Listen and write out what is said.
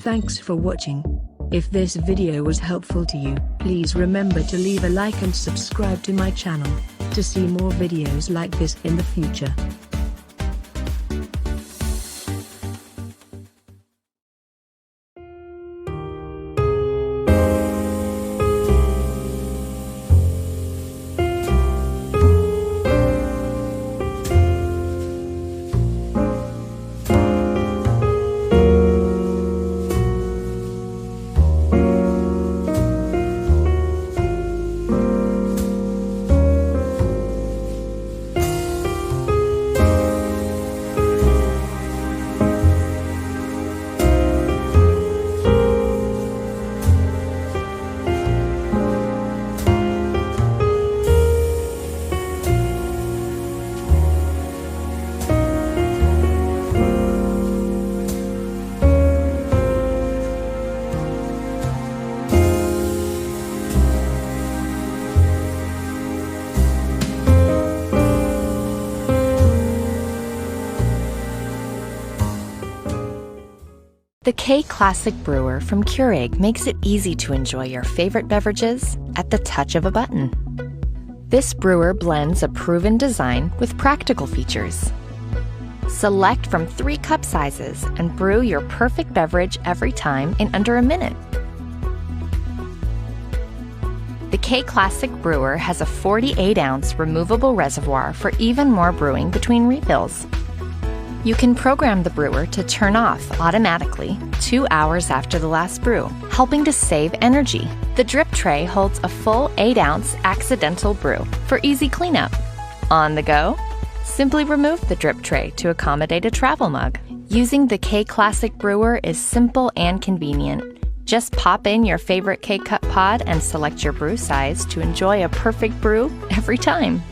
Thanks for watching. If this video was helpful to you, please remember to leave a like and subscribe to my channel to see more videos like this in the future. The K-Classic Brewer from Keurig makes it easy to enjoy your favorite beverages at the touch of a button. This brewer blends a proven design with practical features. Select from 3 cup sizes and brew your perfect beverage every time in under a minute. The K-Classic Brewer has a 48-ounce removable reservoir for even more brewing between refills. You can program the brewer to turn off automatically 2 hours after the last brew, helping to save energy. The drip tray holds a full 8-ounce accidental brew for easy cleanup. On the go? Simply remove the drip tray to accommodate a travel mug. Using the K-Classic Brewer is simple and convenient. Just pop in your favorite K-Cup pod and select your brew size to enjoy a perfect brew every time.